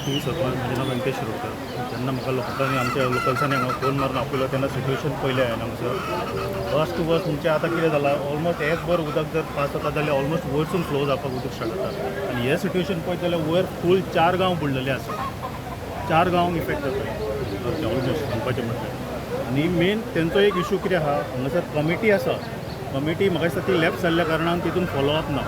ती सरपंच म्हजें नांव वेंकटेश शिरोडकर. जेन्ना म्हाका लोकांनी आमच्या लोकल्सांनी हांगा फोन मारून आपयलो तेन्ना सिट्युएशन पयलें हांवें हांगासर बस टू बस म्हणजे आतां कितें जालां ऑलमोस्ट एक बर उदक जर पास जाता जाल्यार ऑलमोस्ट वयरसून फ्लो जावपाक उदक स्टार्ट जाता आनी हे सिट्युएशन पळयत जाल्यार वयर फूल 4 गांव बुडलेले आसा. 4 गांवांक इफेक्ट जाता ऑलमोस्ट सांगपाचें म्हटल्यार. आनी मेन तेंचो एक इशू कितें आहा हांगासर कमिटी आसा. कमिटी म्हाका दिसता ती लेफ्ट जाल्ल्या कारणान तितून फॉलोअप ना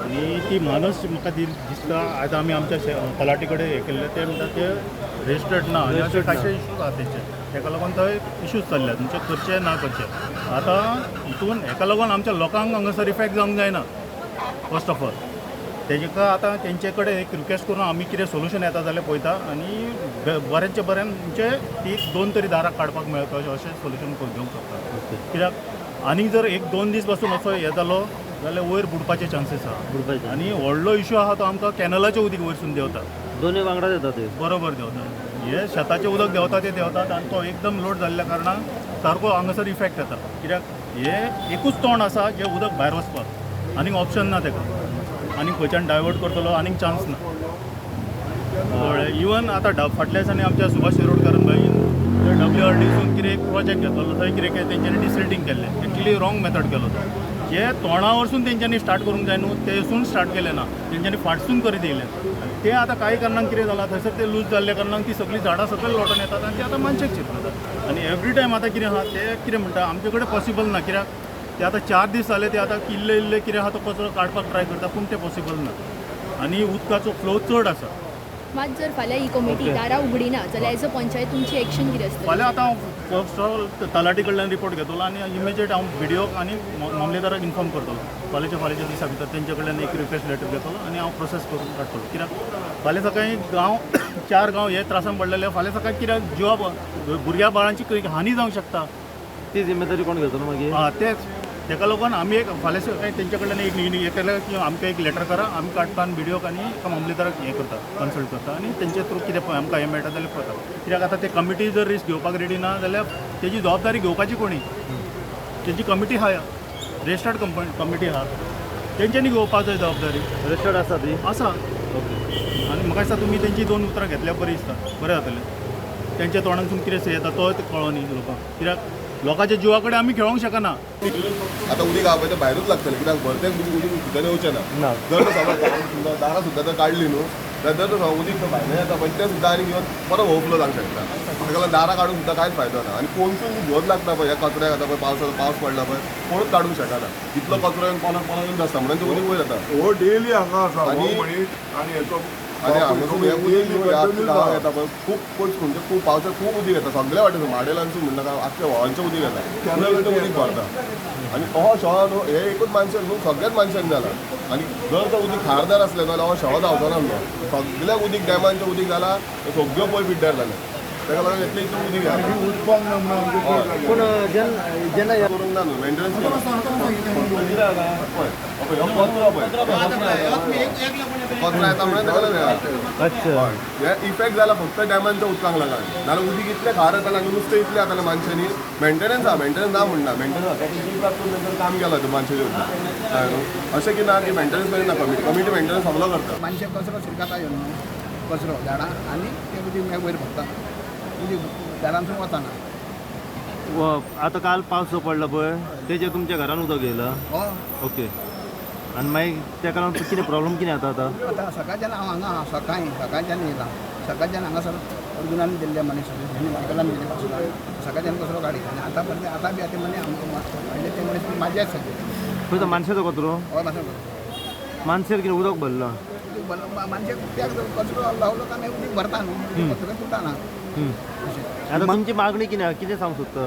आनी ती मानस म्हाका दिसता आयज आमी आमच्या तलाटी कडेन हें केल्लें ते म्हणटा ते रजिस्टर्ड ना आनी अशे खाशे इशूज आहा तेंचे. ताका लागून थंय इशूज चल्ल्या तुमचे करचे ना करचे. आतां हितून हेका लागून आमच्या लोकांक हांगासर इफेक्ट जावंक जायना फर्स्ट ऑफ ऑल. तेका आतां तेंचे कडेन एक रिक्वेस्ट करून आमी कितें सोल्युशन येता जाल्यार पळयता आनी बऱ्यांचे बऱ्यान म्हणजे ती 2 तरी दारां काडपाक मेळटा अशें सोल्युशन घेवंक शकता. कित्याक आनीक जर 1-2 दीस पासून असो हें जालो जाल्यार वयर बुडपाचे चान्सीस आहा आनी व्हडलो इशू आहा तो आमकां कॅनलाचें उदीक वयरसून देंवता. दोनूय वांगडा येता ते बरोबर देंवता. हे शेताचें उदक देंवता ते देंवतात आनी तो एकदम लोड जाल्ल्या कारणान सारको हांगासर इफेक्ट येता. कित्याक हे एकूच तोंड आसा जें उदक भायर वचपाक आनीक ऑप्शन ना तेका आनीक खंयच्यान डायवर्ट करतलो आनीक चान्स ना. इवन आतां फाटल्या दिसांनी आमच्या सुभाष शिरोडकरान भाईन WRDसून कितें एक प्रोजेक्ट घेतलो थंय कितें केलें तेंच्यांनी डिसिल्टींग केल्लें. एक्चुली रॉंग मेथड केलो तो. जे तोंडा वरसून तेंच्यांनी स्टार्ट करूंक जाय न्हू तेसून स्टार्ट केलें ना तेंच्यांनी फाटसून करीत येयलें. ते आतां कांय कारणान कितें जालां थंयसर ते लूज जाल्ल्या कारणान ती सगळीं झाडां सकयल लोटून येतात आनी ते आतां मनशाक चिंततात आनी एवरी टायम आतां कितें आहा ते कितें म्हणटा आमचे कडेन पॉसिबल ना. कित्याक ते आतां 4 दीस जाले ते आतां इल्ले कितें आहा तो कचरो काडपाक ट्राय करता पूण ते पॉसिबल ना आनी उदकाचो फ्लो चड आसा. मात जर फाल्यां ही कमिटी दारां उगडिना जाल्यार एज अ पंचायत तुमची एक्शन कितें आसतली? फाल्यां आतां हांव फर्स्ट ऑफ ऑल तलाटी कडल्यान रिपोर्ट घेतलो आनी इमिजिएट हांव व्हिडिओक आनी मामलेदाराक इन्फॉर्म करतलो. फाल्याच्या दिसा भितर तेंचे कडल्यान एक रिक्वेस्ट लेटर घेतलो आनी हांव प्रोसेस करून काडटलो. कित्याक फाल्यां सकाळीं गांव 4 गांव हे त्रासान पडलेले फाल्यां सकाळीं कित्याक जिवा भुरग्या बाळांची हानी जावंक शकता. ती जिम्मेदारी कोण घेतलो मागीर? तेच ताका लागून आमी एक फाल्यां सकाळीं तेंचे कडल्यान एक हें केलें की आमकां एक लेटर करा आमी काडटा आनी व्हिडिओक आनी एका मामलेदाराक हें करता कन्सल्ट करता आनी तेंचे थ्रू कितें आमकां हें मेळटा जाल्यार पळयता. कित्याक आतां ते कमिटी जर रिस्क घेवपाक रेडी ना जाल्यार तेजी जबाबदारी घेवपाची कोणी? तेजी कमिटी आहा रजिस्टर्ड कमिटी आहा तेंच्यांनी घेवपाक जाय जबाबदारी. रजिस्टर्ड आसा ती? आसा. ओके. आनी म्हाका दिसता तुमी तेंची 2 उतरां घेतल्यार बरें दिसता बरें जातलें. तेंच्या तोंडांतसून कितें येता तो कळो न्ही लोकांक. कित्याक लोकांच्या जिवा कडेन आमी खेळोंक शकना. आतां उदीक आहा पळय तें भायरूच लागतलें कित्याक भरतें उदीक भितर येवचें ना. जर तर समज दारां सुद्दां जर काडली न्हू जाल्यार जर उदीक भायलें येता पळय तें सुद्दां आनी घेवन परत ओवरफ्लो जावंक शकता. ताका लागून दारां काडून सुद्दां कांयच फायदो ना आनी कोणसून घेवन लागता पळय ह्या कचऱ्याक आतां पळय पावस पडला पळय कोणूच काडूंक शकना. इतलो कचरो येवन पोनाक येवन आसता म्हणून तें उदीक वयर येता. हो डेली हांगा आसा आनी हेचो आनी हांगासून हें उदीक गांवांक येता पळय खूब पयस म्हणजे खूब पावसाक खूब उदीक येता सगळ्या वाटेसून माडेलांसून म्हणटा आख्या व्हाळांचें उदीक येता उदीक भरता. आनी हो शहर न्हू हे एकूच मानशाक न्हू सगळ्याच मानशाक जाला. आनी जर तो उदीक खारदार असलें जाल्यार हो शहर जावचो ना न्हू. सगळ्याक उदीक डॅमांचें उदीक जाला सगळ्यो पळय पिड्ड्यार जाल्या. ताका लागून इतलें इतलें उदीक येता पूण जेन्ना करूंक ना न्हू मेंटेनन्स कचरो येता म्हणून ताका लागून अच्छा हे इफेक्ट जाला फक्त डॅमांच्या उदकांक लागून. नाल्यार उदीक इतलें खार येतालें आनी नुस्तें इतलें जातालें मानशांनी मेंटेनन्स ना म्हणना मेंटेनन्स काम केलां तें मानशाचें अशें की ना की मेंटेनन्स करिना कमिटी मेंटेनन्स सगळो करता. मानशे कचरो शिरकाता येवन न्हू कचरो झाडां आनी ते उदीक मागीर वयर भरता उदीक झाडांसून वचना. आतां काल पावस जो पडला पळय तेजे तुमच्या घरान उदक येयलां? हो ओके. आनी मागीर तेका लागून कितें प्रॉब्लम कितें जाता आतां? आतां सकाळच्यान हांव हांगा सकाळच्यान येयलां सकाळच्यान हांगासर अर्जुनान दिल्ले मनीस मायकलान दिले पासून सकाळच्यान कचरो काडी आनी आतां पर्यंत आतां बी आतां म्हणे आमकां म्हणले ते मनीस म्हाजेच सगळे. खंय तो मानशाचो कचरो? हय मातसो मानशेर कितें उदक भरलां? मानशे त्या कचरो लावलो काय मागीर उदीक भरता न्हू कचरो तुटाना अशें. आतां तुमची मागणी कितें सांगूंक सोदता?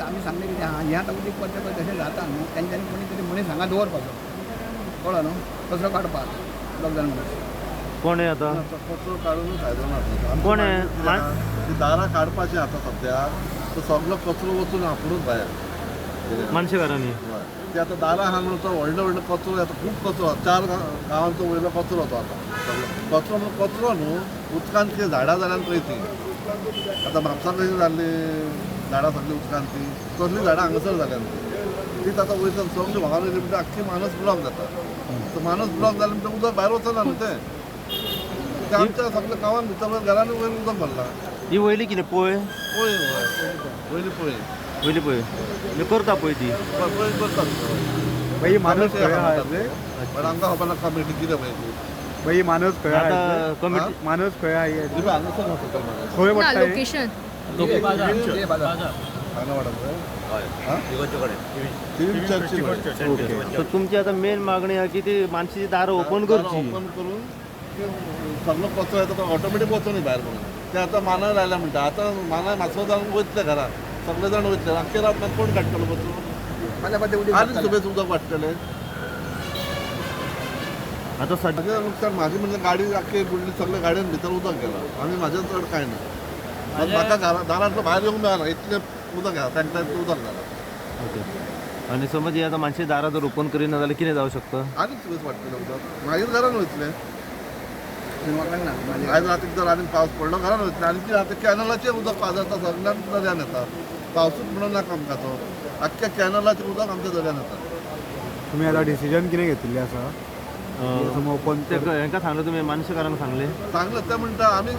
आमी सांगले कितें आहा हें आतां उदीक पडटा पळय तशें जाता न्हू तेंच्यांनी कोणी तरी मनीस हांगा दवरपाचो कळ्ळो न्हू कचरो काडपाक लोक जाण कोण आहे आतां? कचरो काडून फायदो ना. कोण आहे? ती दारां काडपाचें आतां सद्याक तो सगळो कचरो वचून आपुणूच भायर मानशे घरांनी ते आतां दारां आहा न्हू तो व्हडलो कचरो येता खूब कचरो 4 गांवांचो वयलो कचरो तो आतां सगळो कचरो म्हणून कचरो न्हू उदकांत कितें झाडां जाल्यान पळय ती आतां म्हापसा कशी जाल्ली झाडां सगळीं उदकांत ती कसलीं झाडां हांगासर जाल्यान तीच आतां वयता सगळीं व्हांवून येयली म्हणटा आख्खी मानस ब्लॉक जाता. तो मानस ब्लॉक जाले म्हणटा उदक भायर वचना न्हू तें ते आमच्या सगळ्या गावात भितर घरांनी वयर उदक भरला ही वयली कितें पळय पळय पयली पळय वयली पळय म्हणजे करता पळय ती पळय करतात बाई माणूस खंय आहा ते? पण आमकां खबर ना कमिटी कितें पळय ती बाई माणूस खंय आहा आता ते? कमिटी माणूस खंय आहा हे? तुम्ही हांगासर वचता मरे खंय ना पडटा हे? लोकेशन हांगा वाडा तीन चर्ची तर तुमची आता मेन मागणी आहे की ती माणसाची दारं ओपन करची ओपन करून ते सगळो कचरो येता तो ऑटोमॅटीक वचो न्ही भायर म्हणून ते आतां मानाय लायला म्हणटा आतां मानाय मातसो जावन वयतले घरात सगळे जाण वयतले आमचे रात मागीर कोण काडटलो कचरो माझ्या मध्ये उडी आनी सुबेज उदक वाडटले आता सध्या माझे नुकसान माझी म्हणजे गाडी आख्खी बुडली सगळ्या गाडयांत भितर उदक गेला आनी म्हाजें चड कांय ना पण म्हाका दारांतलो भायर येवंक मेळना इतलें उदक घाला टँकरांत उदक घाला ओके आणि समज हे आता माणसाची दारां जर ओपन करिना जाल्यार कितें जावं शकता आनी सुबेज वाडटलें उदक मागीर घरान वयतलें म्हाका ना माझे आयज रातीक जर आनी पावस पडलो घरान वयतलें आनी कितें आतां कॅनलाचें उदक पाजरता सगळ्यान दर्यान येता पावसूच म्हणून नाका आमकां तो आख्ख्या कॅनलाचें उदक आमच्या दर्यान येता तुम्ही आता डिसिजन कितें घेतिल्लें आसा ओपन ते हांकां सांगलें तुमी मानशेकारांक सांगलें सांगलें ते म्हणटा आमी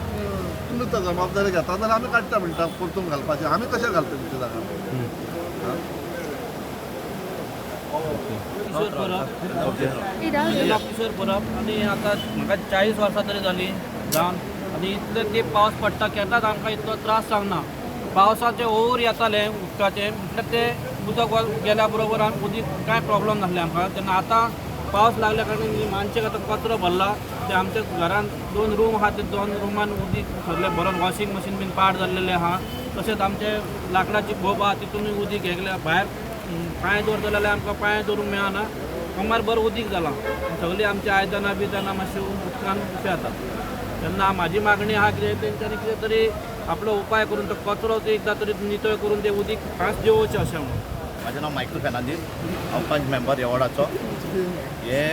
तुमी तो जबाबदारी घेता जाल्यार आमी काडटा म्हणटा परतून घालपाचें आमी कशें घालता तुमच्या जाग्यार किशोर परब ओके किशोर परब आनी आतां म्हाका 40 वर्सां तरी जालीं जावन आनी इतले ते पावस पडटा केन्नाच आमकां इतलो त्रास जावना पावसाचें ओवर येतालें उदकाचें म्हटल्यार तें उदक गेल्या बरोबर उदीक कांय प्रॉब्लम नासलें आमकां तेन्ना आतां पावस लागल्या कारणान मानशेक आतां कचरो भरला ते आमच्या घरान 2 रूम आहा ते 2 रुमान उदीक सगळें भरून वॉशिंग मशीन बीन पाड जाल्लेलें आहा तशेंच आमचे लाकडाची भोब आहा तितूनय उदीक हेगलें भायर पांय दवरतले जाल्यार आमकां पांय दवरूंक मेळना कमार बरें उदीक जालां सगळीं आमची आयदनां बिदनां मातशीं उदकान पेतात तेन्ना म्हाजी मागणी आहा कितें तेंच्यांनी कितें तरी आपलो उपाय करून तो कचरो एकदां तरी नितळ करून ते उदीक फास्ट देंवोवचें अशें म्हणून म्हाजें नांव मायकल फेर्नांदीस हांव पंच मेंबर ह्या वॉर्डाचो हे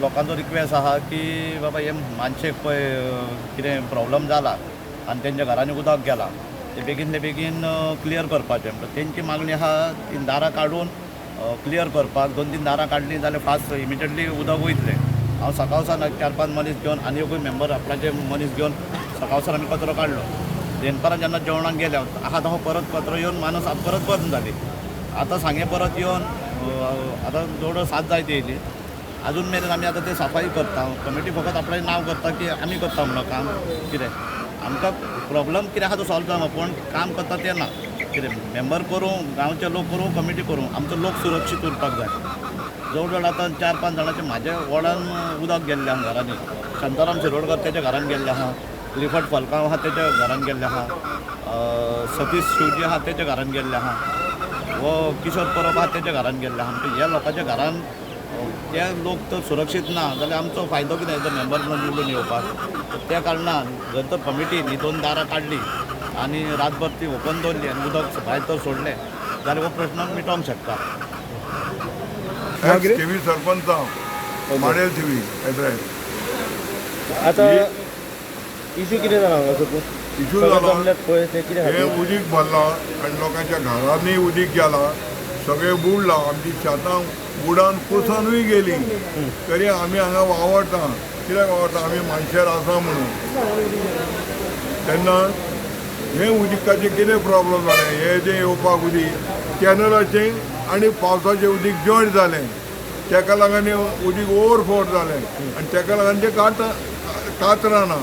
लोकांचो रिक्वेस्ट आहा की बाबा हे मानशेक पळय कितें प्रॉब्लम जाला आनी तेंच्या घरांनी उदक गेलां ते बेगीनले बेगीन क्लियर करपाचें म्हणटा तेंची मागणी आहा ती दारां काडून क्लियर करपाक 2-3 दारां काडलीं जाल्यार फास्ट इमिडियटली उदक वयतलें हांव सकाळसान 4-5 मनीस घेवन आनी एकूय मेंबर आपणाचे मनीस घेवन सकाळसान आमी कचरो काडलो देनपारां जेन्ना जेवणाक गेले आहा तो परत कचरो येवन माणूस परत बंद जाली आतां सांगे परत येवन आतां जवळ 7 जायत येयली अजून मेरेन आमी आतां ते सफाई करता कमिटी फकत आपलें नांव करता की आमी करता म्हणून काम कितें आमकां प्रॉब्लम कितें आहा तो सॉल्व जावं पूण काम करता तें ना कितें मेंबर करूं गांवचे लोक करूं कमिटी करूं आमचो लोक सुरक्षीत उरपाक जाय जवळ जवळ आतां 4-5 जाणांचे म्हाज्या वॉर्डान उदक गेल्लें आहा घरांनी शांताराम शिरोडकर तेच्या घरान गेल्ले आहा लिफट फलकांव आहा तेच्या घरान गेल्ले आहा सतीश शिवजी आहा तेच्या घरान गेल्ले आहा वो किशोर परब आहा तेच्या घरान गेल्ले आहा म्हणजे ह्या लोकांच्या घरान ते लोक तर सुरक्षीत ना जाल्यार आमचो फायदो कितें जर मेंबर निवडून येवपाक त्या कारणान जर तर कमिटीनी 2 दारां काडलीं आनी रातभर ती ओपन दवरली आनी उदक भायर तर सोडलें जाल्यार हो प्रश्न मिटोवंक शकता TV sarpanch model TV address आता इशू कितें जाला हांगा इशू जालो पळय ते कितें हे उदीक भरला आनी लोकांच्या घरांनी उदीक गेला सगळें बुडलां आमची शेतां बुडान कुसोनूय गेली तरी आमी हांगा वावरता कित्याक वावरता आमी मानशार आसा म्हणून तेन्ना हे उदकाचें कितें प्रॉब्लम जालें हे जें येवपाक उदीक कॅनलाचें आनी पावसाचें उदीक जॉयंट जालें तेका लागून उदीक ओवरफ्लो जालें आनी तेका लागून तें कातराना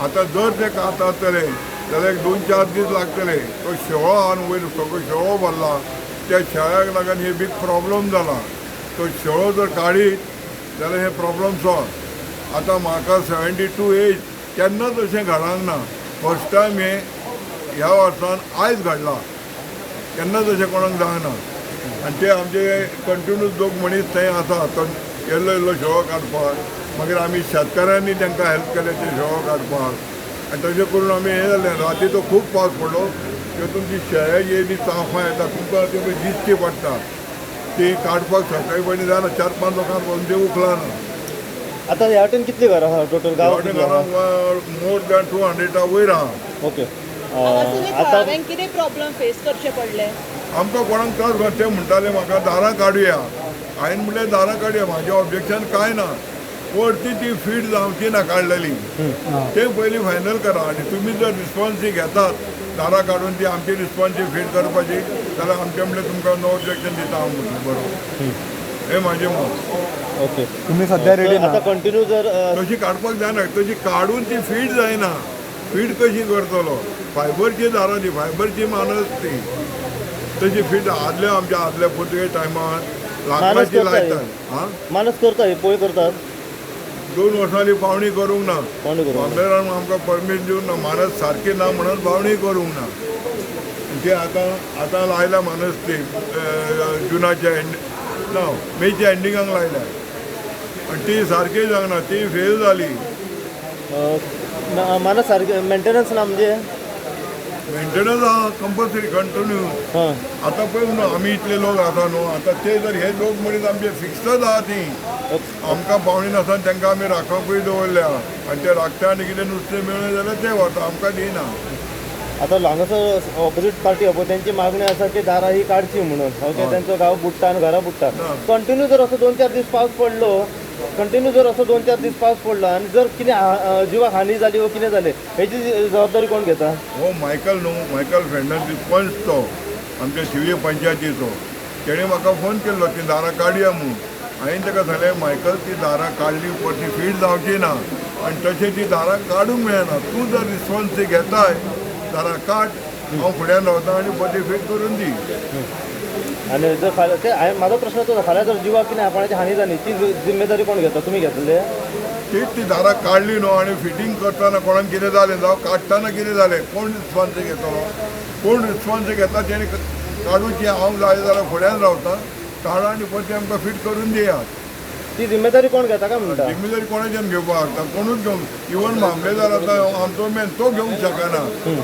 आतां जर तें कातरतले जाल्यार 2-4 दीस लागतले तो शेळो आनी वयर सगळो शेळो भरला त्या शेळ्याक लागून हे बीग प्रॉब्लम जाला तो शेळो जर काडीत जाल्यार हे प्रॉब्लम सॉल्व आतां म्हाका 72 एज केन्नाच अशें घडोंक ना फर्स्ट टायम हे ह्या वर्सान आयज घडला केन्नाच अशें कोणाक जायना आनी ते आमचे कंटिन्यूस 2 मनीस थंय आसा तो इल्लो इल्लो शेळो काडपाक मागीर आमी शेतकाऱ्यांनी तांकां हेल्प केलें ते शेळो काडपाक आनी तशें करून आमी हें जालें राती तो खूब पावस पडलो तेतून ती शेळ्या येयली चांफां येता तुमकां ते दिसची पडटा ती काडपाक सकाळी पयलीं जायना 4-5 लोकांक पळोवन ते उखला ना आता ह्या वाटेन कितली घरां आहा टोटल गांव मोर दॅन 200 वयर आहा ओके आता कितें प्रॉब्लेम फेस करचे पडले आमकां कोणाक त्रास घडटा ते म्हणटाले म्हाका दारां काडुया हांवें म्हणलें दारां काडुया म्हाजें ऑब्जेक्शन कांय ना परती ती फीट जावची ना काडलेली ते पयलीं फायनल करा आनी तुमी जर रिस्पॉन्सी घेतात दारा काडून ती आमची रिस्पॉन्सी फीट करपाची जाल्यार आमचे म्हणल्यार तुमकां नो ऑब्जेक्शन दिता हांव म्हणून बरोबर हे म्हाजें मत ओके तुम्ही सध्या रेडी ना आता कंटिन्यू जर तशी काडपाक जायना तशी काडून ती फीट जायना फीट कशी करतलो फायबरची दारां ती फायबरची मानस ती तशी फीट आमच्या आदल्या पुर्तुगेज टायमार लाकडाची लायतात हां मानस करता हे पोय करतात 2 वर्सांनी पावणी करूंक ना पावणी करूंक ना. बांबेरान आमकां परमीट दिवन ना मानस सारकी ना म्हणून पावणी करूंक ना ते आतां लायला मानस ती जुनाच्या मेच्या एंडिंगाक लायल्या आनी ती सारकी जावना ती फेल जाली मानस सारखे मेंटेनन्स ना म्हणजे मेंटेनन्स आहा कंपल्सरी कंटिन्यू हां आतां पळय न्हू आमी इतले लोक आसा न्हू आतां ते जर हे लोक मनीस आमचे फिक्सच आहा ती आमकां पावणी नासन तांकां आमी राखपूय दवरल्या आनी ते राखता आनी कितें नुस्तें मेळ्ळें जाल्यार ते व्हरता आमकां दिना आता हांगासर ऑपोजीट पार्टी पळय त्यांची मागणी आसा की दारां ही काडची म्हणून ओके त्यांचो गांव बुडटा आनी घरां बुडटा कंटिन्यू जर असो 2-4 दीस पावस पडलो कंटिन्यू जर असो 2-4 दीस पावस पडलो आनी जर कितें जिवाक हानी जाली वा कितें जालें हेची जबाबदारी कोण घेता हो मायकल फेर्नांडीस पंच तो आमच्या शिवये पंचायतीचो तेणें म्हाका फोन केल्लो ती दारां काडया म्हणून हांवें ताका सांगलें मायकल ती दारां काडली परती फीट जावची ना आनी तशें ती दारां काडूंक मेळना तूं जर रिस्पॉन्सी घेताय दारां काड हांव फुड्यान रावता आनी परती फीट करून दी आनी जर फाल्यां ते म्हाजो प्रश्न तो फाल्यां जर जिवाक कितें आपणाची हानी जाली ती जिम्मेदारी कोण घेता तुमी घेतले तीच ती दारां काडली न्हू आनी फिटींग करतना कोणाक कितें जालें जावं काडटाना कितें जालें कोण रिस्पॉन्सी घेतलो कोण रिस्पॉन्सी घेता तेणी काडूची हांव जाय जाल्यार फुड्यान रावता काडा आनी परती आमकां फीट करून दियात ती जिम्मेदारी कोण घेता काय म्हणटा जिम्मेदारी कोणाच्यान घेवपाक लागता कोणूच घेवंक इवन मामलेदार आतां आमचो मॅन तो घेवंक शकना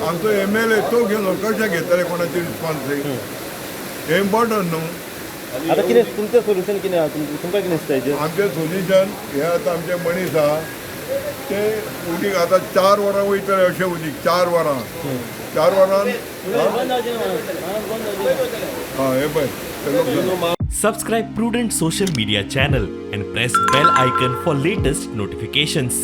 आमचो MLA तो घेवन कशें घेतले कोणाची रिस्पॉन्सी हे इम्पॉर्टंट न्हू आता कितें तुमचें सोल्युशन कितें आहा तुमकां कितें दिसता हेजेर आमचें सोल्युशन हे आतां आमचे मनीस आहा ते उदीक आतां 4 वरां वयतले अशें उदीक 4 वरां 4 वरान हां हे पळय Subscribe Prudent Social Media channel and press bell icon for latest notifications.